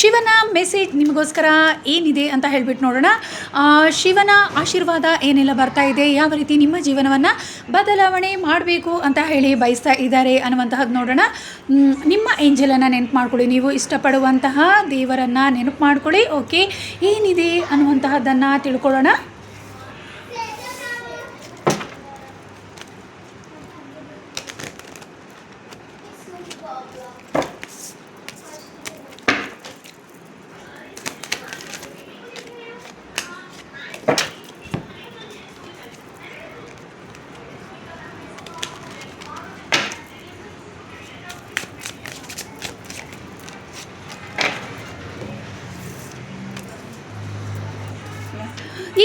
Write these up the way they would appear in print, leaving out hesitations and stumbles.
ಶಿವನ ಮೆಸೇಜ್ ನಿಮಗೋಸ್ಕರ ಏನಿದೆ ಅಂತ ಹೇಳ್ಬಿಟ್ಟು ನೋಡೋಣ. ಶಿವನ ಆಶೀರ್ವಾದ ಏನೆಲ್ಲ ಬರ್ತಾ ಇದೆ, ಯಾವ ರೀತಿ ನಿಮ್ಮ ಜೀವನವನ್ನು ಬದಲಾವಣೆ ಮಾಡಬೇಕು ಅಂತ ಹೇಳಿ ಬಯಸ್ತಾ ಇದ್ದಾರೆ ಅನ್ನುವಂತಹದ್ದು ನೋಡೋಣ. ನಿಮ್ಮ ಏಂಜಲನ್ನು ನೆನಪು ಮಾಡ್ಕೊಳ್ಳಿ, ನೀವು ಇಷ್ಟಪಡುವಂತಹ ದೇವರನ್ನು ನೆನಪು ಮಾಡ್ಕೊಳ್ಳಿ. ಓಕೆ, ಏನಿದೆ ಅನ್ನುವಂತಹದ್ದನ್ನು ತಿಳ್ಕೊಳ್ಳೋಣ.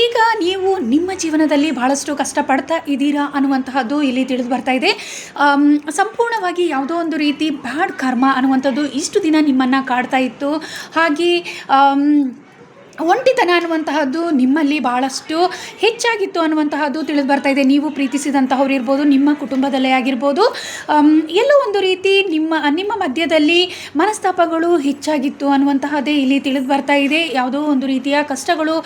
ಈಗ ನೀವು ನಿಮ್ಮ ಜೀವನದಲ್ಲಿ ಬಹಳಷ್ಟು ಕಷ್ಟಪಡ್ತಾ ಇದ್ದೀರಾ ಅನ್ನುವಂತಹದ್ದು ಇಲ್ಲಿ ತಿಳಿದು ಬರ್ತಾ ಇದೆ. ಸಂಪೂರ್ಣವಾಗಿ ಯಾವುದೋ ಒಂದು ರೀತಿ ಬ್ಯಾಡ್ ಕರ್ಮ ಅನ್ನುವಂಥದ್ದು ಇಷ್ಟು ದಿನ ನಿಮ್ಮನ್ನು ಕಾಡ್ತಾ ಇತ್ತು. ಹಾಗೆ ಒಂಟಿತನ ಅನ್ನುವಂತಹದ್ದು ನಿಮ್ಮಲ್ಲಿ ಭಾಳಷ್ಟು ಹೆಚ್ಚಾಗಿತ್ತು ಅನ್ನುವಂತಹದ್ದು ತಿಳಿದು ಬರ್ತಾ ಇದೆ. ನೀವು ಪ್ರೀತಿಸಿದಂತಹವ್ರು ಇರ್ಬೋದು, ನಿಮ್ಮ ಕುಟುಂಬದಲ್ಲೇ ಆಗಿರ್ಬೋದು, ಎಲ್ಲೋ ಒಂದು ರೀತಿ ನಿಮ್ಮ ಮಧ್ಯದಲ್ಲಿ ಮನಸ್ತಾಪಗಳು ಹೆಚ್ಚಾಗಿತ್ತು ಅನ್ನುವಂತಹದ್ದೇ ಇಲ್ಲಿ ತಿಳಿದು ಬರ್ತಾ ಇದೆ. ಯಾವುದೋ ಒಂದು ರೀತಿಯ ಕಷ್ಟಗಳು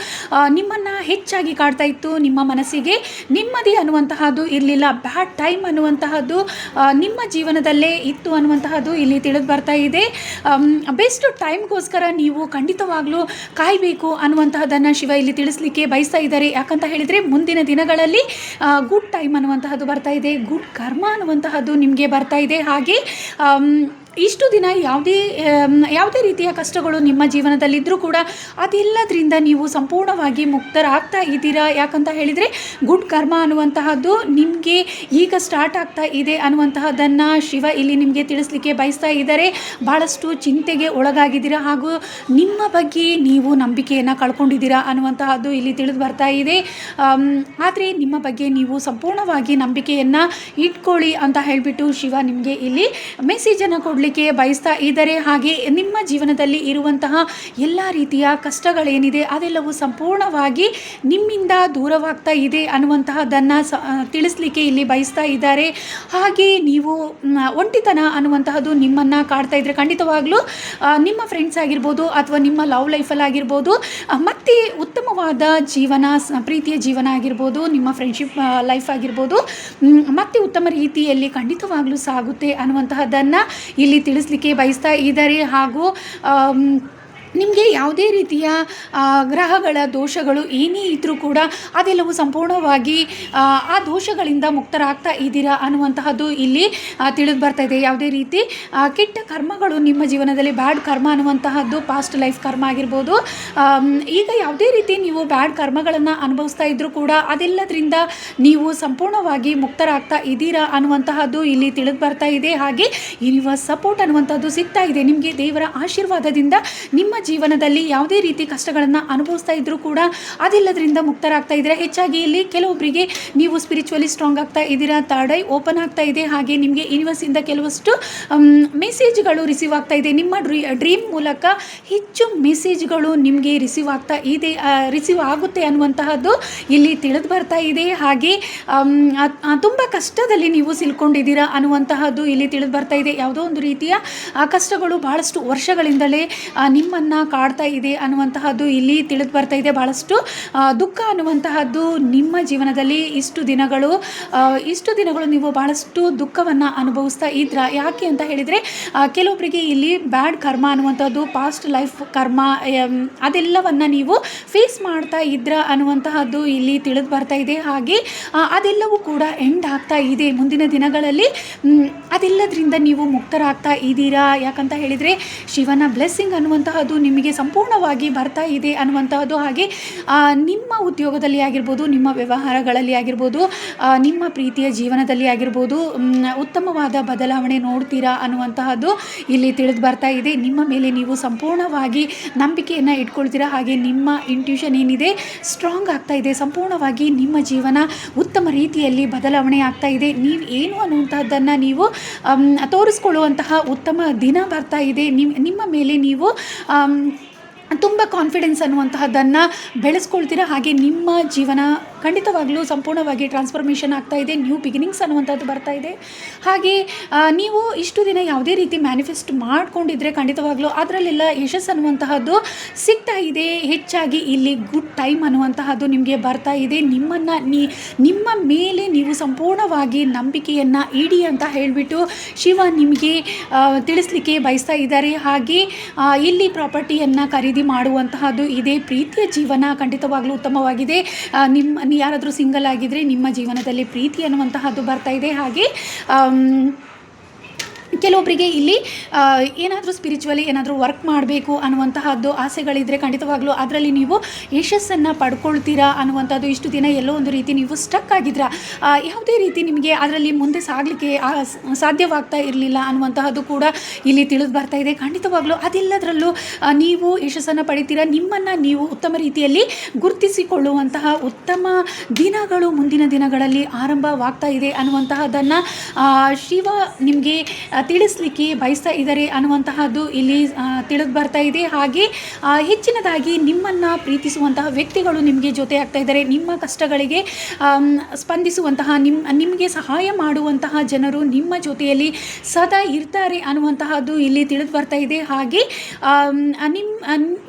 ನಿಮ್ಮನ್ನು ಹೆಚ್ಚಾಗಿ ಕಾಡ್ತಾ ಇತ್ತು. ನಿಮ್ಮ ಮನಸ್ಸಿಗೆ ನೆಮ್ಮದಿ ಅನ್ನುವಂತಹದ್ದು ಇರಲಿಲ್ಲ. ಬ್ಯಾಡ್ ಟೈಮ್ ಅನ್ನುವಂತಹದ್ದು ನಿಮ್ಮ ಜೀವನದಲ್ಲೇ ಇತ್ತು ಅನ್ನುವಂತಹದ್ದು ಇಲ್ಲಿ ತಿಳಿದು ಬರ್ತಾ ಇದೆ. ಬೆಸ್ಟ್ ಟೈಮ್ಗೋಸ್ಕರ ನೀವು ಖಂಡಿತವಾಗ್ಲೂ ಕಾಯಬೇಕು ಅನ್ನುವಂತಹದನ್ನು ಶಿವ ಇಲ್ಲಿ ತಿಳಿಸ್ಲಿಕ್ಕೆ ಬಯಸ್ತಾ ಇದ್ದಾರೆ. ಯಾಕಂತ ಹೇಳಿದರೆ ಮುಂದಿನ ದಿನಗಳಲ್ಲಿ ಗುಡ್ ಟೈಮ್ ಅನ್ನುವಂತಹದ್ದು ಬರ್ತಾ ಇದೆ, ಗುಡ್ ಕರ್ಮ ಅನ್ನುವಂತಹದ್ದು ನಿಮಗೆ ಬರ್ತಾ ಇದೆ. ಹಾಗೆ ಇಷ್ಟು ದಿನ ಯಾವುದೇ ರೀತಿಯ ಕಷ್ಟಗಳು ನಿಮ್ಮ ಜೀವನದಲ್ಲಿದ್ದರೂ ಕೂಡ ಅದೆಲ್ಲದರಿಂದ ನೀವು ಸಂಪೂರ್ಣವಾಗಿ ಮುಕ್ತರಾಗ್ತಾ ಇದ್ದೀರಾ. ಯಾಕಂತ ಹೇಳಿದರೆ ಗುಡ್ ಕರ್ಮ ಅನ್ನುವಂತಹದ್ದು ನಿಮಗೆ ಈಗ ಸ್ಟಾರ್ಟ್ ಆಗ್ತಾ ಇದೆ ಅನ್ನುವಂತಹದ್ದನ್ನು ಶಿವ ಇಲ್ಲಿ ನಿಮಗೆ ತಿಳಿಸ್ಲಿಕ್ಕೆ ಬಯಸ್ತಾ ಇದ್ದಾರೆ. ಭಾಳಷ್ಟು ಚಿಂತೆಗೆ ಒಳಗಾಗಿದ್ದೀರಾ, ಹಾಗೂ ನಿಮ್ಮ ಬಗ್ಗೆ ನೀವು ನಂಬಿಕೆಯನ್ನು ಕಳ್ಕೊಂಡಿದ್ದೀರಾ ಅನ್ನುವಂತಹದ್ದು ಇಲ್ಲಿ ತಿಳಿದು ಬರ್ತಾ ಇದೆ. ಆದರೆ ನಿಮ್ಮ ಬಗ್ಗೆ ನೀವು ಸಂಪೂರ್ಣವಾಗಿ ನಂಬಿಕೆಯನ್ನು ಇಟ್ಕೊಳ್ಳಿ ಅಂತ ಹೇಳಿಬಿಟ್ಟು ಶಿವ ನಿಮಗೆ ಇಲ್ಲಿ ಮೆಸೇಜನ್ನು ಕೊಡಲಿಕ್ಕೆ ಬಯಸ್ತಾ ಇದ್ದಾರೆ. ಹಾಗೆ ನಿಮ್ಮ ಜೀವನದಲ್ಲಿ ಇರುವಂತಹ ಎಲ್ಲ ರೀತಿಯ ಕಷ್ಟಗಳೇನಿದೆ ಅದೆಲ್ಲವೂ ಸಂಪೂರ್ಣವಾಗಿ ನಿಮ್ಮಿಂದ ದೂರವಾಗ್ತಾ ಇದೆ ಅನ್ನುವಂತಹದ್ದನ್ನು ತಿಳಿಸ್ಲಿಕ್ಕೆ ಇಲ್ಲಿ ಬಯಸ್ತಾ ಇದ್ದಾರೆ. ಹಾಗೆ ನೀವು ಒಂಟಿತನ ಅನ್ನುವಂತಹದ್ದು ನಿಮ್ಮನ್ನು ಕಾಡ್ತಾ ಇದ್ದರೆ ಖಂಡಿತವಾಗ್ಲೂ ನಿಮ್ಮ ಫ್ರೆಂಡ್ಸ್ ಆಗಿರ್ಬೋದು ಅಥವಾ ನಿಮ್ಮ ಲವ್ ಲೈಫಲ್ಲಿ ಆಗಿರ್ಬೋದು, ಮತ್ತು ಉತ್ತಮವಾದ ಜೀವನ, ಪ್ರೀತಿಯ ಜೀವನ ಆಗಿರ್ಬೋದು, ನಿಮ್ಮ ಫ್ರೆಂಡ್ಶಿಪ್ ಲೈಫ್ ಆಗಿರ್ಬೋದು, ಮತ್ತು ಉತ್ತಮ ರೀತಿಯಲ್ಲಿ ಖಂಡಿತವಾಗ್ಲೂ ಸಾಗುತ್ತೆ ಅನ್ನುವಂತಹದ್ದನ್ನು ಇಲ್ಲಿ ತಿಳಿಸ್ಲಿಕ್ಕೆ ಬಯಸ್ತಾ ಇದ್ದಾರೆ. ಹಾಗೂ ನಿಮಗೆ ಯಾವುದೇ ರೀತಿಯ ಗ್ರಹಗಳ ದೋಷಗಳು ಏನೇ ಇದ್ದರೂ ಕೂಡ ಅದೆಲ್ಲವೂ ಸಂಪೂರ್ಣವಾಗಿ ಆ ದೋಷಗಳಿಂದ ಮುಕ್ತರಾಗ್ತಾ ಇದ್ದೀರಾ ಅನ್ನುವಂತಹದ್ದು ಇಲ್ಲಿ ತಿಳಿದು ಬರ್ತಾ ಇದೆ. ಯಾವುದೇ ರೀತಿ ಕೆಟ್ಟ ಕರ್ಮಗಳು ನಿಮ್ಮ ಜೀವನದಲ್ಲಿ ಬ್ಯಾಡ್ ಕರ್ಮ ಅನ್ನುವಂತಹದ್ದು ಪಾಸ್ಟ್ ಲೈಫ್ ಕರ್ಮ ಆಗಿರ್ಬೋದು, ಈಗ ಯಾವುದೇ ರೀತಿ ನೀವು ಬ್ಯಾಡ್ ಕರ್ಮಗಳನ್ನು ಅನುಭವಿಸ್ತಾ ಇದ್ದರೂ ಕೂಡ ಅದೆಲ್ಲದರಿಂದ ನೀವು ಸಂಪೂರ್ಣವಾಗಿ ಮುಕ್ತರಾಗ್ತಾ ಇದ್ದೀರಾ ಅನ್ನುವಂತಹದ್ದು ಇಲ್ಲಿ ತಿಳಿದು ಬರ್ತಾ ಇದೆ. ಹಾಗೆ ಯೂನಿವರ್ಸ್ ಸಪೋರ್ಟ್ ಅನ್ನುವಂಥದ್ದು ಸಿಗ್ತಾ ಇದೆ ನಿಮಗೆ. ದೇವರ ಆಶೀರ್ವಾದದಿಂದ ನಿಮ್ಮ ಜೀವನದಲ್ಲಿ ಯಾವುದೇ ರೀತಿ ಕಷ್ಟಗಳನ್ನು ಅನುಭವಿಸ್ತಾ ಇದ್ದರೂ ಕೂಡ ಅದೆಲ್ಲದರಿಂದ ಮುಕ್ತರಾಗ್ತಾ ಇದ್ದೀರಾ. ಹೆಚ್ಚಾಗಿ ಇಲ್ಲಿ ಕೆಲವೊಬ್ಬರಿಗೆ ನೀವು ಸ್ಪಿರಿಚುವಲಿ ಸ್ಟ್ರಾಂಗ್ ಆಗ್ತಾ ಇದ್ದೀರಾ, ಥರ್ಡ್ ಐ ಓಪನ್ ಆಗ್ತಾ ಇದೆ. ಹಾಗೆ ನಿಮಗೆ ಯೂನಿವರ್ಸಿಂದ ಕೆಲವಷ್ಟು ಮೆಸೇಜ್ಗಳು ರಿಸೀವ್ ಆಗ್ತಾ ಇದೆ. ನಿಮ್ಮ ಡ್ರೀಮ್ ಮೂಲಕ ಹೆಚ್ಚು ಮೆಸೇಜ್ಗಳು ನಿಮಗೆ ರಿಸೀವ್ ಆಗುತ್ತೆ ಅನ್ನುವಂತಹದ್ದು ಇಲ್ಲಿ ತಿಳಿದು ಬರ್ತಾ ಇದೆ. ಹಾಗೆ ತುಂಬ ಕಷ್ಟದಲ್ಲಿ ನೀವು ಸಿಲ್ಕೊಂಡಿದ್ದೀರಾ ಅನ್ನುವಂತಹದ್ದು ಇಲ್ಲಿ ತಿಳಿದು ಬರ್ತಾ ಇದೆ. ಯಾವುದೋ ಒಂದು ರೀತಿಯ ಕಷ್ಟಗಳು ಬಹಳಷ್ಟು ವರ್ಷಗಳಿಂದಲೇ ನಿಮ್ಮನ್ನು ಕಾಡ್ತಾ ಇದೆ ಅನ್ನುವಂತಹದ್ದು ಇಲ್ಲಿ ತಿಳಿದು ಬರ್ತಾ ಇದೆ. ಬಹಳಷ್ಟು ದುಃಖ ಅನ್ನುವಂತಹದ್ದು ನಿಮ್ಮ ಜೀವನದಲ್ಲಿ ಇಷ್ಟು ದಿನಗಳು ನೀವು ಬಹಳಷ್ಟು ದುಃಖವನ್ನು ಅನುಭವಿಸ್ತಾ ಇದ್ರಾ. ಯಾಕೆ ಅಂತ ಹೇಳಿದರೆ ಕೆಲವೊಬ್ಬರಿಗೆ ಇಲ್ಲಿ ಬ್ಯಾಡ್ ಕರ್ಮ ಅನ್ನುವಂಥದ್ದು, ಪಾಸ್ಟ್ ಲೈಫ್ ಕರ್ಮ, ಅದೆಲ್ಲವನ್ನು ನೀವು ಫೇಸ್ ಮಾಡ್ತಾ ಇದ್ರಾ ಅನ್ನುವಂತಹದ್ದು ಇಲ್ಲಿ ತಿಳಿದು ಬರ್ತಾ ಇದೆ. ಹಾಗೆ ಅದೆಲ್ಲವೂ ಕೂಡ ಎಂಡ್ ಆಗ್ತಾ ಇದೆ ಮುಂದಿನ ದಿನಗಳಲ್ಲಿ. ಅದೆಲ್ಲದರಿಂದ ನೀವು ಮುಕ್ತರಾಗ್ತಾ ಇದ್ದೀರಾ. ಯಾಕಂತ ಹೇಳಿದರೆ ಶಿವನ ಬ್ಲೆಸ್ಸಿಂಗ್ ಅನ್ನುವಂತಹದ್ದು ನಿಮಗೆ ಸಂಪೂರ್ಣವಾಗಿ ಬರ್ತಾ ಇದೆ ಅನ್ನುವಂತಹದ್ದು. ಹಾಗೆ ನಿಮ್ಮ ಉದ್ಯೋಗದಲ್ಲಿ ಆಗಿರ್ಬೋದು, ನಿಮ್ಮ ವ್ಯವಹಾರಗಳಲ್ಲಿ ಆಗಿರ್ಬೋದು, ನಿಮ್ಮ ಪ್ರೀತಿಯ ಜೀವನದಲ್ಲಿ ಆಗಿರ್ಬೋದು ಉತ್ತಮವಾದ ಬದಲಾವಣೆ ನೋಡ್ತೀರಾ ಅನ್ನುವಂತಹದ್ದು ಇಲ್ಲಿ ತಿಳಿದು ಬರ್ತಾ ಇದೆ. ನಿಮ್ಮ ಮೇಲೆ ನೀವು ಸಂಪೂರ್ಣವಾಗಿ ನಂಬಿಕೆಯನ್ನು ಇಟ್ಕೊಳ್ತೀರಾ. ಹಾಗೆ ನಿಮ್ಮ ಇಂಟ್ಯೂಷನ್ ಏನಿದೆ ಸ್ಟ್ರಾಂಗ್ ಆಗ್ತಾ ಇದೆ. ಸಂಪೂರ್ಣವಾಗಿ ನಿಮ್ಮ ಜೀವನ ಉತ್ತಮ ರೀತಿಯಲ್ಲಿ ಬದಲಾವಣೆ ಆಗ್ತಾ ಇದೆ. ನೀವು ಏನು ಅನ್ನುವಂಥದ್ದನ್ನು ನೀವು ತೋರಿಸ್ಕೊಳ್ಳುವಂತಹ ಉತ್ತಮ ದಿನ ಬರ್ತಾ ಇದೆ. ನಿಮ್ಮ ಮೇಲೆ ನೀವು ತುಂಬ ಕಾನ್ಫಿಡೆನ್ಸ್ ಅನ್ನುವಂತಹದ್ದನ್ನು ಬೆಳೆಸ್ಕೊಳ್ತೀರಾ. ಹಾಗೆ ನಿಮ್ಮ ಜೀವನ ಖಂಡಿತವಾಗ್ಲೂ ಸಂಪೂರ್ಣವಾಗಿ ಟ್ರಾನ್ಸ್ಫಾರ್ಮೇಷನ್ ಆಗ್ತಾ ಇದೆ. ನ್ಯೂ ಬಿಗಿನಿಂಗ್ಸ್ ಅನ್ನುವಂಥದ್ದು ಬರ್ತಾ ಇದೆ. ಹಾಗೆ ನೀವು ಇಷ್ಟು ದಿನ ಯಾವುದೇ ರೀತಿ ಮ್ಯಾನಿಫೆಸ್ಟ್ ಮಾಡ್ಕೊಂಡಿದ್ರೆ ಖಂಡಿತವಾಗ್ಲೂ ಅದರಲ್ಲೆಲ್ಲ ಯಶಸ್ಸು ಅನ್ನುವಂತಹದ್ದು ಸಿಗ್ತಾ ಇದೆ. ಹೆಚ್ಚಾಗಿ ಇಲ್ಲಿ ಗುಡ್ ಟೈಮ್ ಅನ್ನುವಂತಹದ್ದು ನಿಮಗೆ ಬರ್ತಾ ಇದೆ. ನಿಮ್ಮ ಮೇಲೆ ನೀವು ಸಂಪೂರ್ಣವಾಗಿ ನಂಬಿಕೆಯನ್ನು ಇಡಿ ಅಂತ ಹೇಳಿಬಿಟ್ಟು ಶಿವ ನಿಮಗೆ ತಿಳಿಸ್ಲಿಕ್ಕೆ ಬಯಸ್ತಾ ಇದ್ದಾರೆ. ಹಾಗೆ ಇಲ್ಲಿ ಪ್ರಾಪರ್ಟಿಯನ್ನು ಖರೀದಿ ಮಾಡುವಂತಹದ್ದು ಇದೆ. ಪ್ರೀತಿಯ ಜೀವನ ಖಂಡಿತವಾಗ್ಲೂ ಉತ್ತಮವಾಗಿದೆ. ಯಾರಾದರೂ ಸಿಂಗಲ್ ಆಗಿದ್ದರೆ ನಿಮ್ಮ ಜೀವನದಲ್ಲಿ ಪ್ರೀತಿ ಅನ್ನುವಂತಹದ್ದು ಬರ್ತಾ ಇದೆ. ಹಾಗೆ ಕೆಲವೊಬ್ಬರಿಗೆ ಇಲ್ಲಿ ಏನಾದರೂ ಸ್ಪಿರಿಚುವಲಿ ಏನಾದರೂ ವರ್ಕ್ ಮಾಡಬೇಕು ಅನ್ನುವಂತಹದ್ದು ಆಸೆಗಳಿದ್ದರೆ ಖಂಡಿತವಾಗ್ಲೂ ಅದರಲ್ಲಿ ನೀವು ಯಶಸ್ಸನ್ನು ಪಡ್ಕೊಳ್ತೀರಾ ಅನ್ನುವಂಥದ್ದು. ಇಷ್ಟು ದಿನ ಎಲ್ಲೋ ಒಂದು ರೀತಿ ನೀವು ಸ್ಟಕ್ ಆಗಿದ್ರ, ಯಾವುದೇ ರೀತಿ ನಿಮಗೆ ಅದರಲ್ಲಿ ಮುಂದೆ ಸಾಗಲಿಕ್ಕೆ ಸಾಧ್ಯವಾಗ್ತಾ ಇರಲಿಲ್ಲ ಅನ್ನುವಂತಹದ್ದು ಕೂಡ ಇಲ್ಲಿ ತಿಳಿದು ಬರ್ತಾ ಇದೆ. ಖಂಡಿತವಾಗ್ಲೂ ಅದೆಲ್ಲದರಲ್ಲೂ ನೀವು ಯಶಸ್ಸನ್ನು ಪಡಿತೀರಾ. ನಿಮ್ಮನ್ನು ನೀವು ಉತ್ತಮ ರೀತಿಯಲ್ಲಿ ಗುರುತಿಸಿಕೊಳ್ಳುವಂತಹ ಉತ್ತಮ ದಿನಗಳು ಮುಂದಿನ ದಿನಗಳಲ್ಲಿ ಆರಂಭವಾಗ್ತಾ ಇದೆ ಅನ್ನುವಂತಹದ್ದನ್ನು ಶಿವ ನಿಮಗೆ ತಿಳಿಸ್ಲಿಕ್ಕೆ ಬಯಸ್ತಾ ಇದ್ದಾರೆ ಅನ್ನುವಂತಹದ್ದು ಇಲ್ಲಿ ತಿಳಿದು ಬರ್ತಾ ಇದೆ. ಹಾಗೆ ಹೆಚ್ಚಿನದಾಗಿ ನಿಮ್ಮನ್ನು ಪ್ರೀತಿಸುವಂತಹ ವ್ಯಕ್ತಿಗಳು ನಿಮಗೆ ಜೊತೆ ಆಗ್ತಾ ಇದ್ದಾರೆ. ನಿಮ್ಮ ಕಷ್ಟಗಳಿಗೆ ಸ್ಪಂದಿಸುವಂತಹ ನಿಮಗೆ ಸಹಾಯ ಮಾಡುವಂತಹ ಜನರು ನಿಮ್ಮ ಜೊತೆಯಲ್ಲಿ ಸದಾ ಇರ್ತಾರೆ ಅನ್ನುವಂತಹದ್ದು ಇಲ್ಲಿ ತಿಳಿದು ಬರ್ತಾ ಇದೆ. ಹಾಗೆ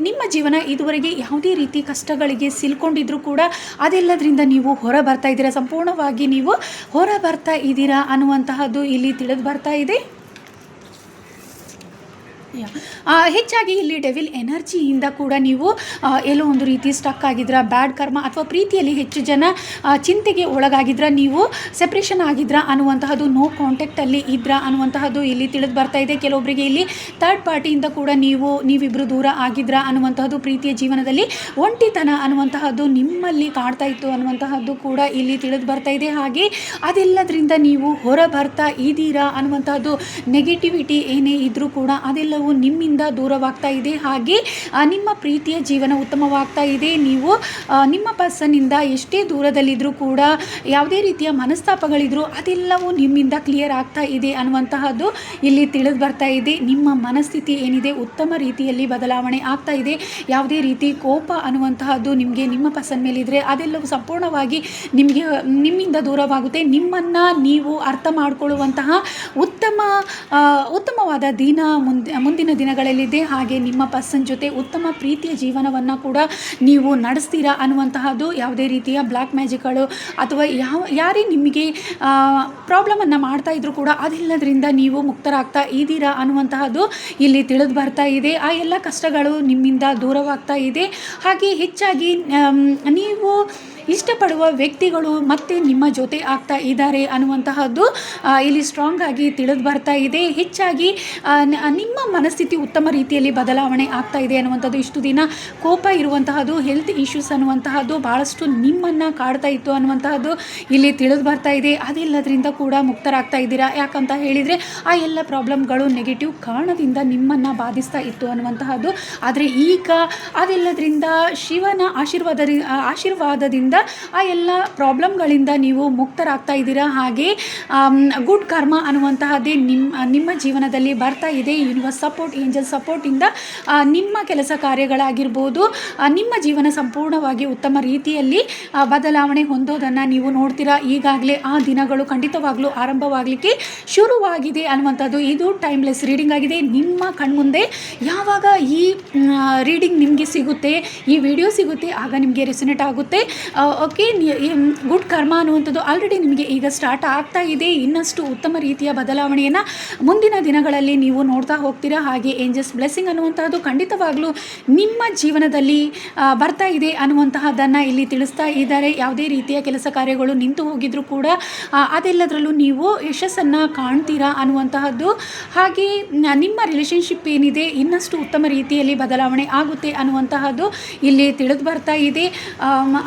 ನಿಮ್ಮ ಜೀವನ ಇದುವರೆಗೆ ಯಾವುದೇ ರೀತಿ ಕಷ್ಟಗಳಿಗೆ ಸಿಲ್ಕೊಂಡಿದ್ರೂ ಕೂಡ ಅದೆಲ್ಲದರಿಂದ ನೀವು ಹೊರ ಬರ್ತಾ ಇದ್ದೀರಾ, ಸಂಪೂರ್ಣವಾಗಿ ನೀವು ಹೊರ ಬರ್ತಾ ಇದ್ದೀರಾ ಅನ್ನುವಂತಹದ್ದು ಇಲ್ಲಿ ತಿಳಿದು ಬರ್ತಾ ಇದೆ. ಹೆಚ್ಚಾಗಿ ಇಲ್ಲಿ ಡೆವಿಲ್ ಎನರ್ಜಿಯಿಂದ ಕೂಡ ನೀವು ಎಲ್ಲೋ ಒಂದು ರೀತಿ ಸ್ಟಕ್ ಆಗಿದ್ರ, ಬ್ಯಾಡ್ ಕರ್ಮ ಅಥವಾ ಪ್ರೀತಿಯಲ್ಲಿ ಹೆಚ್ಚು ಜನ ಚಿಂತೆಗೆ ಒಳಗಾಗಿದ್ರ, ನೀವು ಸೆಪ್ರೇಷನ್ ಆಗಿದ್ರ ಅನ್ನುವಂತಹದ್ದು, ನೋ ಕಾಂಟ್ಯಾಕ್ಟಲ್ಲಿ ಇದ್ರ ಅನ್ನುವಂತಹದ್ದು ಇಲ್ಲಿ ತಿಳಿದು ಬರ್ತಾ ಇದೆ. ಕೆಲವೊಬ್ಬರಿಗೆ ಇಲ್ಲಿ ಥರ್ಡ್ ಪಾರ್ಟಿಯಿಂದ ಕೂಡ ನೀವಿಬ್ಬರು ದೂರ ಆಗಿದ್ರ ಅನ್ನುವಂತಹದ್ದು, ಪ್ರೀತಿಯ ಜೀವನದಲ್ಲಿ ಒಂಟಿತನ ಅನ್ನುವಂತಹದ್ದು ನಿಮ್ಮಲ್ಲಿ ಕಾಡ್ತಾ ಇತ್ತು ಅನ್ನುವಂತಹದ್ದು ಕೂಡ ಇಲ್ಲಿ ತಿಳಿದು ಬರ್ತಾ ಇದೆ. ಹಾಗೆ ಅದೆಲ್ಲದರಿಂದ ನೀವು ಹೊರ ಬರ್ತಾ ಇದ್ದೀರಾ ಅನ್ನುವಂತಹದ್ದು, ನೆಗೆಟಿವಿಟಿ ಏನೇ ಇದ್ರೂ ಕೂಡ ಅದೆಲ್ಲವೂ ನಿಮ್ಮಿಂದ ದೂರವಾಗ್ತಾ ಇದೆ. ಹಾಗೆ ನಿಮ್ಮ ಪ್ರೀತಿಯ ಜೀವನ ಉತ್ತಮವಾಗ್ತಾ ಇದೆ. ನೀವು ನಿಮ್ಮ ಪರ್ಸನ್ನಿಂದ ಎಷ್ಟೇ ದೂರದಲ್ಲಿದ್ದರೂ ಕೂಡ ಯಾವುದೇ ರೀತಿಯ ಮನಸ್ತಾಪಗಳಿದ್ರೂ ಅದೆಲ್ಲವೂ ನಿಮ್ಮಿಂದ ಕ್ಲಿಯರ್ ಆಗ್ತಾ ಇದೆ ಅನ್ನುವಂತಹದ್ದು ಇಲ್ಲಿ ತಿಳಿದು ಬರ್ತಾ ಇದೆ. ನಿಮ್ಮ ಮನಸ್ಥಿತಿ ಏನಿದೆ ಉತ್ತಮ ರೀತಿಯಲ್ಲಿ ಬದಲಾವಣೆ ಆಗ್ತಾ ಇದೆ. ಯಾವುದೇ ರೀತಿ ಕೋಪ ಅನ್ನುವಂತಹದ್ದು ನಿಮಗೆ ನಿಮ್ಮ ಪರ್ಸನ್ ಮೇಲಿದ್ರೆ ಅದೆಲ್ಲವೂ ಸಂಪೂರ್ಣವಾಗಿ ನಿಮ್ಮಿಂದ ದೂರವಾಗುತ್ತೆ. ನಿಮ್ಮನ್ನು ನೀವು ಅರ್ಥ ಮಾಡಿಕೊಳ್ಳುವಂತಹ ಉತ್ತಮವಾದ ದಿನ ಮುಂದಿನ ದಿನಗಳಲ್ಲಿದೆ. ಹಾಗೆ ನಿಮ್ಮ ಪರ್ಸನ್ ಜೊತೆ ಉತ್ತಮ ಪ್ರೀತಿಯ ಜೀವನವನ್ನು ಕೂಡ ನೀವು ನಡೆಸ್ತೀರಾ ಅನ್ನುವಂತಹದ್ದು, ಯಾವುದೇ ರೀತಿಯ ಬ್ಲ್ಯಾಕ್ ಮ್ಯಾಜಿಕ್ಗಳು ಅಥವಾ ಯಾರೇ ನಿಮಗೆ ಪ್ರಾಬ್ಲಮನ್ನು ಮಾಡ್ತಾ ಇದ್ರೂ ಕೂಡ ಅದೆಲ್ಲದರಿಂದ ನೀವು ಮುಕ್ತರಾಗ್ತಾ ಇದ್ದೀರಾ ಅನ್ನುವಂತಹದ್ದು ಇಲ್ಲಿ ತಿಳಿದು ಬರ್ತಾ ಇದೆ. ಆ ಎಲ್ಲ ಕಷ್ಟಗಳು ನಿಮ್ಮಿಂದ ದೂರವಾಗ್ತಾ ಇದೆ. ಹಾಗೆ ಹೆಚ್ಚಾಗಿ ನೀವು ಇಷ್ಟಪಡುವ ವ್ಯಕ್ತಿಗಳು ಮತ್ತೆ ನಿಮ್ಮ ಜೊತೆ ಆಗ್ತಾ ಇದ್ದಾರೆ ಅನ್ನುವಂತಹದ್ದು ಇಲ್ಲಿ ಸ್ಟ್ರಾಂಗ್ ಆಗಿ ತಿಳಿದು ಬರ್ತಾ ಇದೆ. ಹೆಚ್ಚಾಗಿ ನಿಮ್ಮ ಮನಸ್ಥಿತಿ ಉತ್ತಮ ರೀತಿಯಲ್ಲಿ ಬದಲಾವಣೆ ಆಗ್ತಾ ಇದೆ ಅನ್ನುವಂಥದ್ದು. ಇಷ್ಟು ದಿನ ಕೋಪ ಇರುವಂತಹದ್ದು, ಹೆಲ್ತ್ ಇಶ್ಯೂಸ್ ಅನ್ನುವಂತಹದ್ದು ಭಾಳಷ್ಟು ನಿಮ್ಮನ್ನು ಕಾಡ್ತಾ ಇತ್ತು ಅನ್ನುವಂತಹದ್ದು ಇಲ್ಲಿ ತಿಳಿದು ಬರ್ತಾ ಇದೆ. ಅದೆಲ್ಲದರಿಂದ ಕೂಡ ಮುಕ್ತರಾಗ್ತಾ ಇದ್ದೀರಾ. ಯಾಕಂತ ಹೇಳಿದರೆ ಆ ಎಲ್ಲ ಪ್ರಾಬ್ಲಮ್ಗಳು ನೆಗೆಟಿವ್ ಕಾರಣದಿಂದ ನಿಮ್ಮನ್ನು ಬಾಧಿಸ್ತಾ ಇತ್ತು ಅನ್ನುವಂತಹದ್ದು. ಆದರೆ ಈಗ ಅದೆಲ್ಲದರಿಂದ ಶಿವನ ಆಶೀರ್ವಾದದಿಂದ ಆ ಎಲ್ಲ ಪ್ರಾಬ್ಲಮ್ಗಳಿಂದ ನೀವು ಮುಕ್ತರಾಗ್ತಾ ಇದ್ದೀರಾ. ಹಾಗೆ ಗುಡ್ ಕರ್ಮ ಅನ್ನುವಂತಹದ್ದೇ ನಿಮ್ಮ ಜೀವನದಲ್ಲಿ ಬರ್ತಾ ಇದೆ. ಯೂನಿವರ್ಸ್ ಸಪೋರ್ಟ್, ಏಂಜಲ್ ಸಪೋರ್ಟಿಂದ ನಿಮ್ಮ ಕೆಲಸ ಕಾರ್ಯಗಳಾಗಿರ್ಬೋದು, ನಿಮ್ಮ ಜೀವನ ಸಂಪೂರ್ಣವಾಗಿ ಉತ್ತಮ ರೀತಿಯಲ್ಲಿ ಬದಲಾವಣೆ ಹೊಂದೋದನ್ನು ನೀವು ನೋಡ್ತೀರಾ. ಈಗಾಗಲೇ ಆ ದಿನಗಳು ಖಂಡಿತವಾಗ್ಲೂ ಆರಂಭವಾಗಲಿಕ್ಕೆ ಶುರುವಾಗಿದೆ ಅನ್ನುವಂಥದ್ದು. ಇದು ಟೈಮ್ಲೆಸ್ ರೀಡಿಂಗ್ ಆಗಿದೆ. ನಿಮ್ಮ ಕಣ್ಮುಂದೆ ಯಾವಾಗ ಈ ರೀಡಿಂಗ್ ನಿಮಗೆ ಸಿಗುತ್ತೆ, ಈ ವಿಡಿಯೋ ಸಿಗುತ್ತೆ, ಆಗ ನಿಮಗೆ ರೆಸೊನೇಟ್ ಆಗುತ್ತೆ. ಓಕೆ, ಗುಡ್ ಕರ್ಮ ಅನ್ನುವಂಥದ್ದು ಆಲ್ರೆಡಿ ನಿಮಗೆ ಈಗ ಸ್ಟಾರ್ಟ್ ಆಗ್ತಾ ಇದೆ. ಇನ್ನಷ್ಟು ಉತ್ತಮ ರೀತಿಯ ಬದಲಾವಣೆಯನ್ನು ಮುಂದಿನ ದಿನಗಳಲ್ಲಿ ನೀವು ನೋಡ್ತಾ ಹೋಗ್ತೀರಾ. ಹಾಗೆ ಏಂಜಲ್ಸ್ ಬ್ಲೆಸ್ಸಿಂಗ್ ಅನ್ನುವಂತಹದ್ದು ಖಂಡಿತವಾಗ್ಲೂ ನಿಮ್ಮ ಜೀವನದಲ್ಲಿ ಬರ್ತಾ ಇದೆ ಅನ್ನುವಂತಹದ್ದನ್ನು ಇಲ್ಲಿ ತಿಳಿಸ್ತಾ ಇದ್ದಾರೆ. ಯಾವುದೇ ರೀತಿಯ ಕೆಲಸ ಕಾರ್ಯಗಳು ನಿಂತು ಹೋಗಿದ್ರು ಕೂಡ ಅದೆಲ್ಲದರಲ್ಲೂ ನೀವು ಯಶಸ್ಸನ್ನು ಕಾಣ್ತೀರಾ ಅನ್ನುವಂತಹದ್ದು. ಹಾಗೆ ನಿಮ್ಮ ರಿಲೇಷನ್ಶಿಪ್ ಏನಿದೆ ಇನ್ನಷ್ಟು ಉತ್ತಮ ರೀತಿಯಲ್ಲಿ ಬದಲಾವಣೆ ಆಗುತ್ತೆ ಅನ್ನುವಂತಹದ್ದು ಇಲ್ಲಿ ತಿಳಿದು ಬರ್ತಾ ಇದೆ.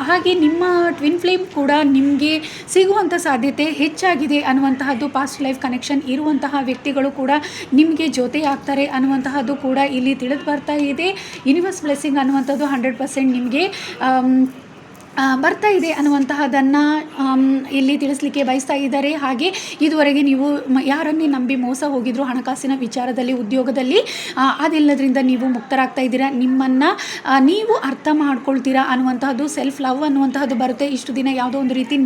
ಹಾಗೆ ನಿಮ್ಮ ಟ್ವಿನ್ ಫ್ಲೇಮ್ ಕೂಡ ನಿಮಗೆ ಸಿಗುವಂಥ ಸಾಧ್ಯತೆ ಹೆಚ್ಚಾಗಿದೆ ಅನ್ನುವಂತಹದ್ದು. ಪಾಸ್ಟ್ ಲೈಫ್ ಕನೆಕ್ಷನ್ ಇರುವಂತಹ ವ್ಯಕ್ತಿಗಳು ಕೂಡ ನಿಮಗೆ ಜೊತೆ ಆಗ್ತಾರೆ ಅನ್ನುವಂತಹದ್ದು ಕೂಡ ಇಲ್ಲಿ ತಿಳಿದು ಬರ್ತಾ ಇದೆ. ಯೂನಿವರ್ಸ್ ಬ್ಲೆಸ್ಸಿಂಗ್ ಅನ್ನುವಂಥದ್ದು 100% ನಿಮಗೆ ಬರ್ತಾ ಇದೆ ಅನ್ನುವಂತಹದನ್ನು ಇಲ್ಲಿ ತಿಳಿಸ್ಲಿಕ್ಕೆ ಬಯಸ್ತಾ ಇದ್ದಾರೆ. ಹಾಗೆ ಇದುವರೆಗೆ ನೀವು ಯಾರನ್ನೇ ನಂಬಿ ಮೋಸ ಹೋಗಿದ್ರು ಹಣಕಾಸಿನ ವಿಚಾರದಲ್ಲಿ, ಉದ್ಯೋಗದಲ್ಲಿ, ಅದೆಲ್ಲದರಿಂದ ನೀವು ಮುಕ್ತರಾಗ್ತಾ ಇದ್ದೀರಾ. ನಿಮ್ಮನ್ನು ನೀವು ಅರ್ಥ ಮಾಡ್ಕೊಳ್ತೀರಾ ಅನ್ನುವಂತಹದ್ದು, ಸೆಲ್ಫ್ ಲವ್ ಅನ್ನುವಂತಹದ್ದು ಬರುತ್ತೆ. ಇಷ್ಟು ದಿನ ಯಾವುದೋ ಒಂದು ರೀತಿ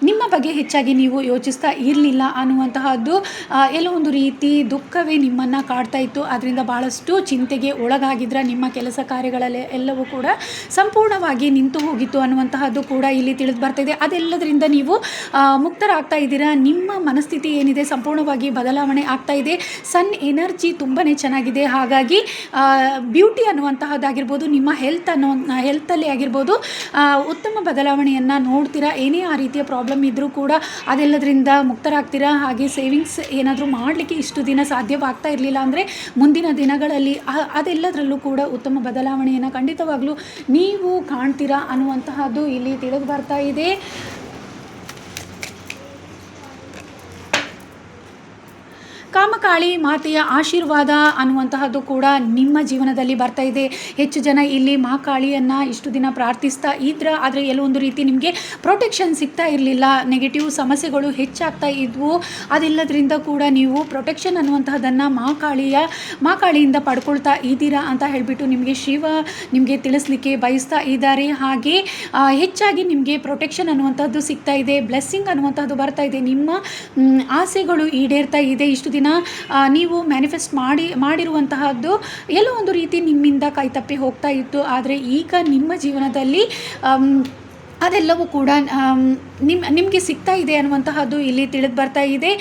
ನಿಮ್ಮ ಬಗ್ಗೆ ಹೆಚ್ಚಾಗಿ ನೀವು ಯೋಚಿಸ್ತಾ ಇರಲಿಲ್ಲ ಅನ್ನುವಂತಹದ್ದು, ಎಲ್ಲೋ ಒಂದು ರೀತಿ ದುಃಖವೇ ನಿಮ್ಮನ್ನು ಕಾಡ್ತಾ ಇತ್ತು. ಅದರಿಂದ ಭಾಳಷ್ಟು ಚಿಂತೆಗೆ ಒಳಗಾಗಿದ್ರ. ನಿಮ್ಮ ಕೆಲಸ ಕಾರ್ಯಗಳಲ್ಲಿ ಎಲ್ಲವೂ ಕೂಡ ಸಂಪೂರ್ಣವಾಗಿ ನಿಂತು ಹೋಗಿತ್ತು ಅನ್ನುವಂತಹದ್ದು ಕೂಡ ಇಲ್ಲಿ ತಿಳಿದು ಬರ್ತಾ ಇದೆ. ಅದೆಲ್ಲದರಿಂದ ನೀವು ಮುಕ್ತರಾಗ್ತಾ ಇದ್ದೀರಾ. ನಿಮ್ಮ ಮನಸ್ಥಿತಿ ಏನಿದೆ ಸಂಪೂರ್ಣವಾಗಿ ಬದಲಾವಣೆ ಆಗ್ತಾ ಇದೆ. ಸನ್ ಎನರ್ಜಿ ತುಂಬಾ ಚೆನ್ನಾಗಿದೆ. ಹಾಗಾಗಿ ಬ್ಯೂಟಿ ಅನ್ನುವಂತಹದ್ದಾಗಿರ್ಬೋದು, ನಿಮ್ಮ ಹೆಲ್ತಲ್ಲಿ ಆಗಿರ್ಬೋದು ಉತ್ತಮ ಬದಲಾವಣೆಯನ್ನು ನೋಡ್ತೀರಾ. ಏನೇ ಆ ರೀತಿಯ ಪ್ರಾಬ್ಲಮ್ ಇದ್ದರೂ ಕೂಡ ಅದೆಲ್ಲದರಿಂದ ಮುಕ್ತರಾಗ್ತೀರಾ. ಹಾಗೆ ಸೇವಿಂಗ್ಸ್ ಏನಾದರೂ ಮಾಡಲಿಕ್ಕೆ ಇಷ್ಟು ದಿನ ಸಾಧ್ಯವಾಗ್ತಾ ಇರಲಿಲ್ಲ ಅಂದರೆ ಮುಂದಿನ ದಿನಗಳಲ್ಲಿ ಅದೆಲ್ಲದರಲ್ಲೂ ಕೂಡ ಉತ್ತಮ ಬದಲಾವಣೆಯನ್ನು ಖಂಡಿತವಾಗ್ಲೂ ನೀವು ಕಾಣ್ತೀರಾ ಅನ್ನುವಂತಹದ್ದು ಇಲ್ಲಿ ತಿಳಿದು ಬರ್ತಾ ಇದೆ. ಕಾಮಕಾಳಿ ಮಾತೆಯ ಆಶೀರ್ವಾದ ಅನ್ನುವಂತಹದ್ದು ಕೂಡ ನಿಮ್ಮ ಜೀವನದಲ್ಲಿ ಬರ್ತಾ ಇದೆ. ಹೆಚ್ಚು ಜನ ಇಲ್ಲಿ ಮಹಾಕಾಳಿಯನ್ನು ಇಷ್ಟು ದಿನ ಪ್ರಾರ್ಥಿಸ್ತಾ ಇದ್ರ, ಆದರೆ ಎಲ್ಲೋ ಒಂದು ರೀತಿ ನಿಮಗೆ ಪ್ರೊಟೆಕ್ಷನ್ ಸಿಗ್ತಾ ಇರಲಿಲ್ಲ. ನೆಗೆಟಿವ್ ಸಮಸ್ಯೆಗಳು ಹೆಚ್ಚಾಗ್ತಾ ಇದ್ವು. ಅದೆಲ್ಲದರಿಂದ ಕೂಡ ನೀವು ಪ್ರೊಟೆಕ್ಷನ್ ಅನ್ನುವಂತಹದನ್ನು ಮಹಾಕಾಳಿಯಿಂದ ಪಡ್ಕೊಳ್ತಾ ಇದ್ದೀರಾ ಅಂತ ಹೇಳಿಬಿಟ್ಟು ನಿಮಗೆ ತಿಳಿಸ್ಲಿಕ್ಕೆ ಬಯಸ್ತಾ ಇದ್ದಾರೆ. ಹಾಗೆ ಹೆಚ್ಚಾಗಿ ನಿಮಗೆ ಪ್ರೊಟೆಕ್ಷನ್ ಅನ್ನುವಂಥದ್ದು ಸಿಗ್ತಾ ಇದೆ. ಬ್ಲೆಸ್ಸಿಂಗ್ ಅನ್ನುವಂಥದ್ದು ಬರ್ತಾ ಇದೆ. ನಿಮ್ಮ ಆಸೆಗಳು ಈಡೇರ್ತಾ ಇದೆ. ಇಷ್ಟು ದಿನ ನೀವು ಮ್ಯಾನಿಫೆಸ್ಟ್ ಮಾಡಿರುವಂತಹದ್ದು ಎಲ್ಲೋ ಒಂದು ರೀತಿ ನಿಮ್ಮಿಂದ ಕೈತಪ್ಪಿ ಹೋಗ್ತಾ ಇತ್ತು. ಆದರೆ ಈಗ ನಿಮ್ಮ ಜೀವನದಲ್ಲಿ ಅದೆಲ್ಲವೂ ಕೂಡ ನಿಮಗೆ ಸಿಗ್ತಾ ಇದೆ ಅನ್ನುವಂತಹದ್ದು ಇಲ್ಲಿ ತಿಳಿದು ಬರ್ತಾ ಇದೆ.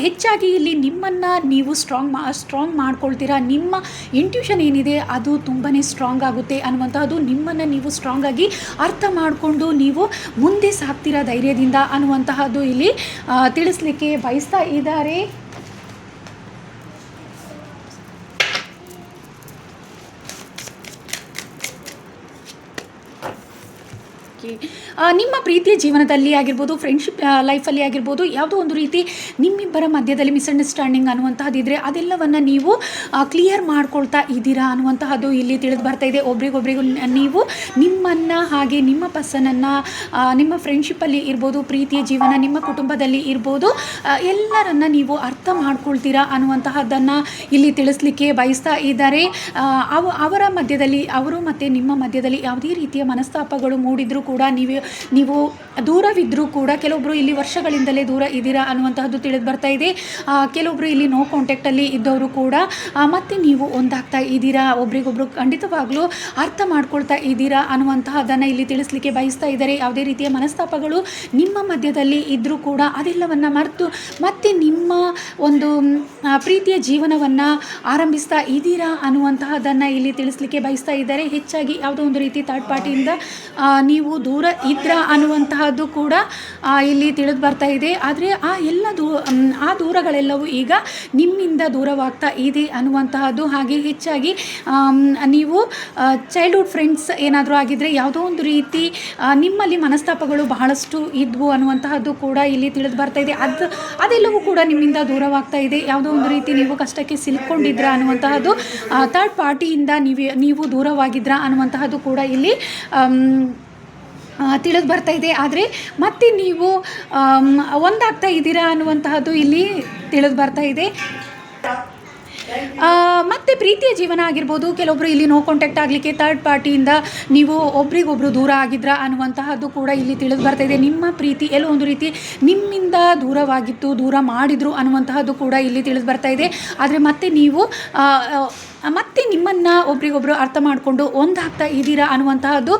ಹೆಚ್ಚಾಗಿ ಇಲ್ಲಿ ನಿಮ್ಮನ್ನು ನೀವು ಸ್ಟ್ರಾಂಗ್ ಮಾಡ್ಕೊಳ್ತೀರಾ. ನಿಮ್ಮ ಇಂಟ್ಯೂಷನ್ ಏನಿದೆ ಅದು ತುಂಬಾ ಸ್ಟ್ರಾಂಗ್ ಆಗುತ್ತೆ ಅನ್ನುವಂತಹದ್ದು. ನಿಮ್ಮನ್ನು ನೀವು ಸ್ಟ್ರಾಂಗ್ ಆಗಿ ಅರ್ಥ ಮಾಡಿಕೊಂಡು ನೀವು ಮುಂದೆ ಸಾಗ್ತೀರಾ ಧೈರ್ಯದಿಂದ ಅನ್ನುವಂತಹದ್ದು ಇಲ್ಲಿ ತಿಳಿಸ್ಲಿಕ್ಕೆ ಬಯಸ್ತಾ ಇದ್ದಾರೆ. ನಿಮ್ಮ ಪ್ರೀತಿಯ ಜೀವನದಲ್ಲಿ ಆಗಿರ್ಬೋದು, ಫ್ರೆಂಡ್ಶಿಪ್ ಲೈಫಲ್ಲಿ ಆಗಿರ್ಬೋದು, ಯಾವುದೋ ಒಂದು ರೀತಿ ನಿಮ್ಮಿಬ್ಬರ ಮಧ್ಯದಲ್ಲಿ ಮಿಸ್ಅಂಡರ್ಸ್ಟ್ಯಾಂಡಿಂಗ್ ಅನ್ನುವಂತಹದ್ದಿದ್ರೆ ಅದೆಲ್ಲವನ್ನು ನೀವು ಕ್ಲಿಯರ್ ಮಾಡ್ಕೊಳ್ತಾ ಇದ್ದೀರಾ ಅನ್ನುವಂತಹದ್ದು ಇಲ್ಲಿ ತಿಳಿದು ಬರ್ತಾ ಇದೆ. ಒಬ್ರಿಗೊಬ್ರಿಗೂ ನೀವು ನಿಮ್ಮನ್ನು ಹಾಗೆ ನಿಮ್ಮ ಪರ್ಸನನ್ನು ನಿಮ್ಮ ಫ್ರೆಂಡ್ಶಿಪ್ಪಲ್ಲಿ ಇರ್ಬೋದು, ಪ್ರೀತಿಯ ಜೀವನ ನಿಮ್ಮ ಕುಟುಂಬದಲ್ಲಿ ಇರ್ಬೋದು, ಎಲ್ಲರನ್ನ ನೀವು ಅರ್ಥ ಮಾಡ್ಕೊಳ್ತೀರಾ ಅನ್ನುವಂತಹದ್ದನ್ನು ಇಲ್ಲಿ ತಿಳಿಸ್ಲಿಕ್ಕೆ ಬಯಸ್ತಾ ಇದ್ದಾರೆ. ಅವರ ಮಧ್ಯದಲ್ಲಿ, ಅವರು ಮತ್ತು ನಿಮ್ಮ ಮಧ್ಯದಲ್ಲಿ ಯಾವುದೇ ರೀತಿಯ ಮನಸ್ತಾಪಗಳು ಮೂಡಿದರೂ ಕೂಡ ನೀವು ದೂರವಿದ್ದರೂ ಕೂಡ ಕೆಲವೊಬ್ಬರು ಇಲ್ಲಿ ವರ್ಷಗಳಿಂದಲೇ ದೂರ ಇದ್ದೀರಾ ಅನ್ನುವಂತಹದ್ದು ತಿಳಿದು ಬರ್ತಾ ಇದೆ. ಕೆಲವೊಬ್ಬರು ಇಲ್ಲಿ ನೋ ಕಾಂಟ್ಯಾಕ್ಟಲ್ಲಿ ಇದ್ದವರು ಕೂಡ ಮತ್ತೆ ನೀವು ಒಂದಾಗ್ತಾ ಇದ್ದೀರಾ. ಒಬ್ರಿಗೊಬ್ರು ಖಂಡಿತವಾಗ್ಲೂ ಅರ್ಥ ಮಾಡ್ಕೊಳ್ತಾ ಇದ್ದೀರಾ ಅನ್ನುವಂತಹದನ್ನು ಇಲ್ಲಿ ತಿಳಿಸ್ಲಿಕ್ಕೆ ಬಯಸ್ತಾ ಇದ್ದಾರೆ. ಯಾವುದೇ ರೀತಿಯ ಮನಸ್ತಾಪಗಳು ನಿಮ್ಮ ಮಧ್ಯದಲ್ಲಿ ಇದ್ದರೂ ಕೂಡ ಅದೆಲ್ಲವನ್ನು ಮರೆತು ಮತ್ತೆ ನಿಮ್ಮ ಒಂದು ಪ್ರೀತಿಯ ಜೀವನವನ್ನು ಆರಂಭಿಸ್ತಾ ಇದ್ದೀರಾ ಅನ್ನುವಂತಹದನ್ನು ಇಲ್ಲಿ ತಿಳಿಸ್ಲಿಕ್ಕೆ ಬಯಸ್ತಾ ಇದ್ದಾರೆ. ಹೆಚ್ಚಾಗಿ ಯಾವುದೋ ಒಂದು ರೀತಿ ಥರ್ಡ್ ಪಾರ್ಟಿಯಿಂದ ನೀವು ದೂರ ಇದ್ರ ಅನ್ನುವಂತಹದ್ದು ಕೂಡ ಇಲ್ಲಿ ತಿಳಿದು ಬರ್ತಾ ಇದೆ. ಆದರೆ ಆ ದೂರಗಳೆಲ್ಲವೂ ಈಗ ನಿಮ್ಮಿಂದ ದೂರವಾಗ್ತಾ ಇದೆ ಅನ್ನುವಂತಹದ್ದು. ಹಾಗೆ ಹೆಚ್ಚಾಗಿ ನೀವು ಚೈಲ್ಡ್ಹುಡ್ ಫ್ರೆಂಡ್ಸ್ ಏನಾದರೂ ಆಗಿದ್ದರೆ ಯಾವುದೋ ಒಂದು ರೀತಿ ನಿಮ್ಮಲ್ಲಿ ಮನಸ್ತಾಪಗಳು ಬಹಳಷ್ಟು ಇದ್ವು ಅನ್ನುವಂತಹದ್ದು ಕೂಡ ಇಲ್ಲಿ ತಿಳಿದು ಬರ್ತಾ ಇದೆ. ಅದೆಲ್ಲವೂ ಕೂಡ ನಿಮ್ಮಿಂದ ದೂರವಾಗ್ತಾ ಇದೆ. ಯಾವುದೋ ಒಂದು ರೀತಿ ನೀವು ಕಷ್ಟಕ್ಕೆ ಸಿಲ್ಕೊಂಡಿದ್ರ ಅನ್ನುವಂತಹದ್ದು, ಥರ್ಡ್ ಪಾರ್ಟಿಯಿಂದ ನೀವು ದೂರವಾಗಿದ್ರ ಅನ್ನುವಂತಹದ್ದು ಕೂಡ ಇಲ್ಲಿ ತಿಳಿದು ಬರ್ತಾ ಇದೆ. ಆದರೆ ಮತ್ತೆ ನೀವು ಒಂದಾಗ್ತಾ ಇದ್ದೀರಾ ಅನ್ನುವಂತಹದ್ದು ಇಲ್ಲಿ ತಿಳಿದು ಬರ್ತಾ ಇದೆ. ಮತ್ತು ಪ್ರೀತಿಯ ಜೀವನ ಆಗಿರ್ಬೋದು, ಕೆಲವೊಬ್ಬರು ಇಲ್ಲಿ ನೋ ಕಾಂಟ್ಯಾಕ್ಟ್ ಆಗಲಿಕ್ಕೆ ಥರ್ಡ್ ಪಾರ್ಟಿಯಿಂದ ನೀವು ಒಬ್ರಿಗೊಬ್ರು ದೂರ ಆಗಿದ್ರ ಅನ್ನುವಂತಹದ್ದು ಕೂಡ ಇಲ್ಲಿ ತಿಳಿದು ಬರ್ತಾ ಇದೆ. ನಿಮ್ಮ ಪ್ರೀತಿ ಎಲ್ಲೋ ಒಂದು ರೀತಿ ನಿಮ್ಮಿಂದ ದೂರವಾಗಿತ್ತು, ದೂರ ಮಾಡಿದರು ಅನ್ನುವಂತಹದ್ದು ಕೂಡ ಇಲ್ಲಿ ತಿಳಿದು ಬರ್ತಾ ಇದೆ. ಆದರೆ ಮತ್ತೆ ನೀವು ಮತ್ತೆ ನಿಮ್ಮನ್ನು ಒಬ್ರಿಗೊಬ್ರು ಅರ್ಥ ಮಾಡಿಕೊಂಡು ಒಂದಾಗ್ತಾ ಇದ್ದೀರಾ ಅನ್ನುವಂತಹದ್ದು,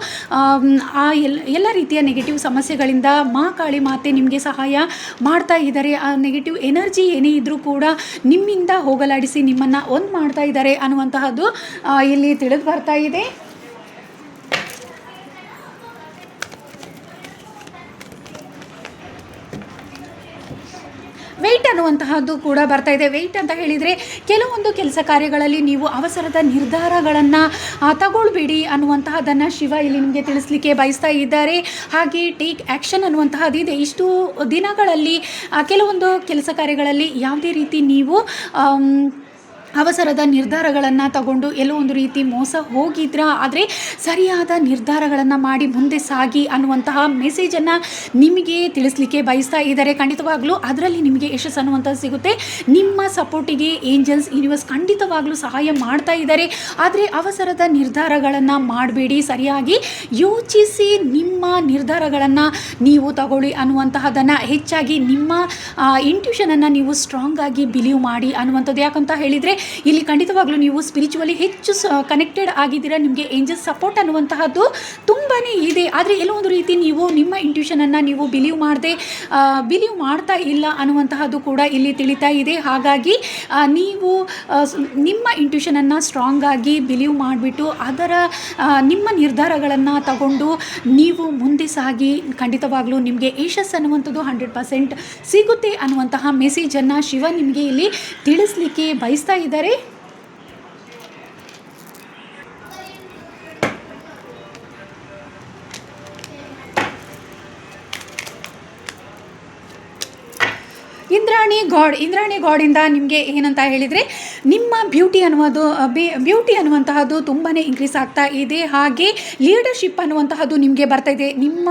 ಎಲ್ಲ ರೀತಿಯ ನೆಗೆಟಿವ್ ಸಮಸ್ಯೆಗಳಿಂದ ಮಹಾಕಾಳಿ ಮಾತೆ ನಿಮಗೆ ಸಹಾಯ ಮಾಡ್ತಾ ಇದ್ದಾರೆ. ಆ ನೆಗೆಟಿವ್ ಎನರ್ಜಿ ಏನೇ ಇದ್ದರೂ ಕೂಡ ನಿಮ್ಮಿಂದ ಹೋಗಲಾಡಿಸಿ ನಿಮ್ಮನ್ನು ಒಂದು ಮಾಡ್ತಾ ಇದ್ದಾರೆ ಅನ್ನುವಂತಹದ್ದು ಇಲ್ಲಿ ತಿಳಿದು ಬರ್ತಾ ಇದೆ. ವೆಯ್ಟ್ ಅನ್ನುವಂತಹದ್ದು ಕೂಡ ಬರ್ತಾ ಇದೆ. ವೆಯ್ಟ್ ಅಂತ ಹೇಳಿದರೆ ಕೆಲವೊಂದು ಕೆಲಸ ಕಾರ್ಯಗಳಲ್ಲಿ ನೀವು ಅವಸರದ ನಿರ್ಧಾರಗಳನ್ನು ತಗೊಳ್ಬೇಡಿ ಅನ್ನುವಂತಹದ್ದನ್ನು ಶಿವ ಇಲ್ಲಿ ನಿಮಗೆ ತಿಳಿಸ್ಲಿಕ್ಕೆ ಬಯಸ್ತಾ ಇದ್ದಾರೆ. ಹಾಗೆ ಟೇಕ್ ಆ್ಯಕ್ಷನ್ ಅನ್ನುವಂತಹದ್ದಿದೆ. ಇಷ್ಟು ದಿನಗಳಲ್ಲಿ ಕೆಲವೊಂದು ಕೆಲಸ ಕಾರ್ಯಗಳಲ್ಲಿ ಯಾವುದೇ ರೀತಿ ನೀವು ಅವಸರದ ನಿರ್ಧಾರಗಳನ್ನು ತಗೊಂಡು ಎಲ್ಲೋ ಒಂದು ರೀತಿ ಮೋಸ ಹೋಗಿದ್ರಾ, ಆದರೆ ಸರಿಯಾದ ನಿರ್ಧಾರಗಳನ್ನು ಮಾಡಿ ಮುಂದೆ ಸಾಗಿ ಅನ್ನುವಂತಹ ಮೆಸೇಜನ್ನು ನಿಮಗೆ ತಿಳಿಸ್ಲಿಕ್ಕೆ ಬಯಸ್ತಾ ಇದ್ದಾರೆ. ಖಂಡಿತವಾಗ್ಲೂ ಅದರಲ್ಲಿ ನಿಮಗೆ ಯಶಸ್ಸು ಅನ್ನುವಂಥದ್ದು ಸಿಗುತ್ತೆ. ನಿಮ್ಮ ಸಪೋರ್ಟಿಗೆ ಏಂಜಲ್ಸ್ ಯೂನಿವರ್ಸ್ ಖಂಡಿತವಾಗ್ಲೂ ಸಹಾಯ ಮಾಡ್ತಾ ಇದ್ದಾರೆ. ಆದರೆ ಅವಸರದ ನಿರ್ಧಾರಗಳನ್ನು ಮಾಡಬೇಡಿ, ಸರಿಯಾಗಿ ಯೋಚಿಸಿ ನಿಮ್ಮ ನಿರ್ಧಾರಗಳನ್ನು ನೀವು ತಗೊಳ್ಳಿ ಅನ್ನುವಂತಹದನ್ನು, ಹೆಚ್ಚಾಗಿ ನಿಮ್ಮ ಇಂಟ್ಯೂಷನನ್ನು ನೀವು ಸ್ಟ್ರಾಂಗ್ ಆಗಿ ಬಿಲೀವ್ ಮಾಡಿ ಅನ್ನುವಂಥದ್ದು. ಯಾಕಂತ ಹೇಳಿದರೆ ಇಲ್ಲಿ ಖಂಡಿತವಾಗ್ಲೂ ನೀವು ಸ್ಪಿರಿಚುವಲಿ ಹೆಚ್ಚು ಕನೆಕ್ಟೆಡ್ ಆಗಿದ್ದೀರಾ. ನಿಮಗೆ ಏಂಜಲ್ಸ್ ಸಪೋರ್ಟ್ ಅನ್ನುವಂತಹದ್ದು ತುಂಬಾ ಇದೆ. ಆದರೆ ಎಲ್ಲೋ ಒಂದು ರೀತಿ ನೀವು ನಿಮ್ಮ ಇಂಟ್ಯೂಷನನ್ನು ನೀವು ಬಿಲೀವ್ ಮಾಡ್ತಾ ಇಲ್ಲ ಅನ್ನುವಂತಹದ್ದು ಕೂಡ ಇಲ್ಲಿ ತಿಳಿತಾ ಇದೆ. ಹಾಗಾಗಿ ನೀವು ನಿಮ್ಮ ಇಂಟ್ಯೂಷನನ್ನು ಸ್ಟ್ರಾಂಗ್ ಆಗಿ ಬಿಲೀವ್ ಮಾಡಿಬಿಟ್ಟು ನಿಮ್ಮ ನಿರ್ಧಾರಗಳನ್ನು ತಗೊಂಡು ನೀವು ಮುಂದೆ ಸಾಗಿ ಖಂಡಿತವಾಗ್ಲೂ ನಿಮಗೆ ಯಶಸ್ಸು ಅನ್ನುವಂಥದ್ದು 100% ಸಿಗುತ್ತೆ ಅನ್ನುವಂತಹ ಮೆಸೇಜನ್ನು ಶಿವ ನಿಮಗೆ ಇಲ್ಲಿ ತಿಳಿಸ್ಲಿಕ್ಕೆ ಬಯಸ್ತಾ ಇದ್ದಾರೆ. ಇಂದ್ರಾಣಿ ಗಾಡಿಂದ ನಿಮಗೆ ಏನಂತ ಹೇಳಿದರೆ, ನಿಮ್ಮ ಬ್ಯೂಟಿ ಅನ್ನುವಂತಹದ್ದು ತುಂಬಾ ಇನ್ಕ್ರೀಸ್ ಆಗ್ತಾ ಇದೆ. ಹಾಗೆ ಲೀಡರ್ಶಿಪ್ ಅನ್ನುವಂತಹದ್ದು ನಿಮಗೆ ಬರ್ತಾ ಇದೆ. ನಿಮ್ಮ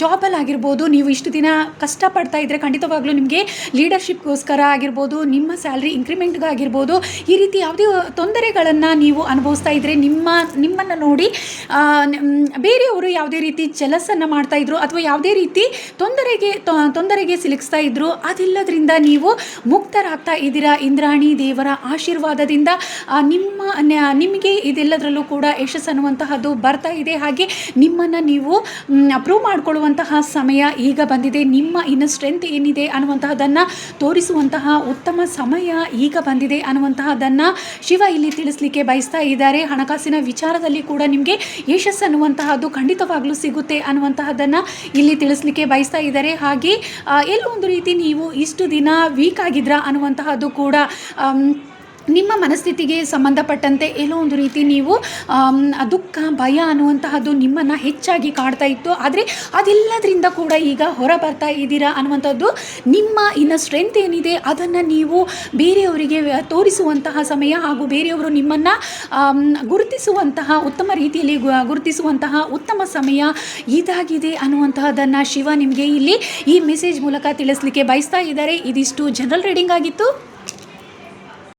ಜಾಬಲ್ಲಿ ಆಗಿರ್ಬೋದು, ನೀವು ಇಷ್ಟು ದಿನ ಕಷ್ಟಪಡ್ತಾ ಇದ್ದರೆ ಖಂಡಿತವಾಗ್ಲೂ ನಿಮಗೆ ಲೀಡರ್ಶಿಪ್ಗೋಸ್ಕರ ಆಗಿರ್ಬೋದು, ನಿಮ್ಮ ಸ್ಯಾಲ್ರಿ ಇಂಕ್ರಿಮೆಂಟ್ಗಾಗಿರ್ಬೋದು, ಈ ರೀತಿ ಯಾವುದೇ ತೊಂದರೆಗಳನ್ನು ನೀವು ಅನುಭವಿಸ್ತಾ ಇದ್ದರೆ, ನಿಮ್ಮನ್ನು ನೋಡಿ ಬೇರೆಯವರು ಯಾವುದೇ ರೀತಿ ಜಲಸನ್ನು ಮಾಡ್ತಾಯಿದ್ರು ಅಥವಾ ಯಾವುದೇ ರೀತಿ ತೊಂದರೆಗೆ ಸಿಲುಕಿಸ್ತಾ ಇದ್ರು, ಅದೆಲ್ಲದರಿಂದ ನೀವು ಮುಕ್ತರಾಗ್ತಾ ಇದ್ದೀರಾ. ಇಂದ್ರಾಣಿ ದೇವರ ಆಶೀರ್ವಾದದಿಂದ ನಿಮಗೆ ಇದೆಲ್ಲದರಲ್ಲೂ ಕೂಡ ಯಶಸ್ಸು ಅನ್ನುವಂತಹದ್ದು ಬರ್ತಾ ಇದೆ. ಹಾಗೆ ನಿಮ್ಮನ್ನು ನೀವು ಪ್ರೂವ್ ಮಾಡಿಕೊಳ್ಳುವಂತಹ ಸಮಯ ಈಗ ಬಂದಿದೆ. ನಿಮ್ಮ ಇನ್ನು ಸ್ಟ್ರೆಂತ್ ಏನಿದೆ ಅನ್ನುವಂತಹದನ್ನು ತೋರಿಸುವಂತಹ ಉತ್ತಮ ಸಮಯ ಈಗ ಬಂದಿದೆ ಅನ್ನುವಂತಹದನ್ನು ಶಿವ ಇಲ್ಲಿ ತಿಳಿಸ್ಲಿಕ್ಕೆ ಬಯಸ್ತಾ ಇದ್ದಾರೆ. ಹಣಕಾಸಿನ ವಿಚಾರದಲ್ಲಿ ಕೂಡ ನಿಮಗೆ ಯಶಸ್ಸು ಅನ್ನುವಂತಹದ್ದು ಖಂಡಿತವಾಗ್ಲೂ ಸಿಗುತ್ತೆ ಅನ್ನುವಂತಹದನ್ನು ಇಲ್ಲಿ ತಿಳಿಸ್ಲಿಕ್ಕೆ ಬಯಸ್ತಾ ಇದ್ದಾರೆ. ಹಾಗೆ ಎಲ್ಲೋ ಒಂದು ರೀತಿ ನೀವು ಇಷ್ಟು ದಿನ ವೀಕ್ ಆಗಿದ್ರಾ ಅನ್ನುವಂತಹದ್ದು ಕೂಡ ನಿಮ್ಮ ಮನಸ್ಥಿತಿಗೆ ಸಂಬಂಧಪಟ್ಟಂತೆ ಎಲ್ಲೋ ಒಂದು ರೀತಿ ನೀವು ದುಃಖ, ಭಯ ಅನ್ನುವಂತಹದ್ದು ನಿಮ್ಮನ್ನು ಹೆಚ್ಚಾಗಿ ಕಾಡ್ತಾ ಇತ್ತು. ಆದರೆ ಅದೆಲ್ಲದರಿಂದ ಕೂಡ ಈಗ ಹೊರ ಬರ್ತಾ ಇದ್ದೀರಾ ಅನ್ನುವಂಥದ್ದು. ನಿಮ್ಮ ಇನ್ನು ಸ್ಟ್ರೆಂತ್ ಏನಿದೆ ಅದನ್ನು ನೀವು ಬೇರೆಯವರಿಗೆ ತೋರಿಸುವಂತಹ ಸಮಯ, ಹಾಗೂ ಬೇರೆಯವರು ನಿಮ್ಮನ್ನು ಗುರುತಿಸುವಂತಹ ಉತ್ತಮ ರೀತಿಯಲ್ಲಿ ಗುರುತಿಸುವಂತಹ ಉತ್ತಮ ಸಮಯ ಇದಾಗಿದೆ ಅನ್ನುವಂತಹದನ್ನು ಶಿವ ನಿಮಗೆ ಇಲ್ಲಿ ಈ ಮೆಸೇಜ್ ಮೂಲಕ ತಿಳಿಸ್ಲಿಕ್ಕೆ ಬಯಸ್ತಾ ಇದ್ದಾರೆ. ಇದಿಷ್ಟು ಜನರಲ್ ರೀಡಿಂಗ್ ಆಗಿತ್ತು.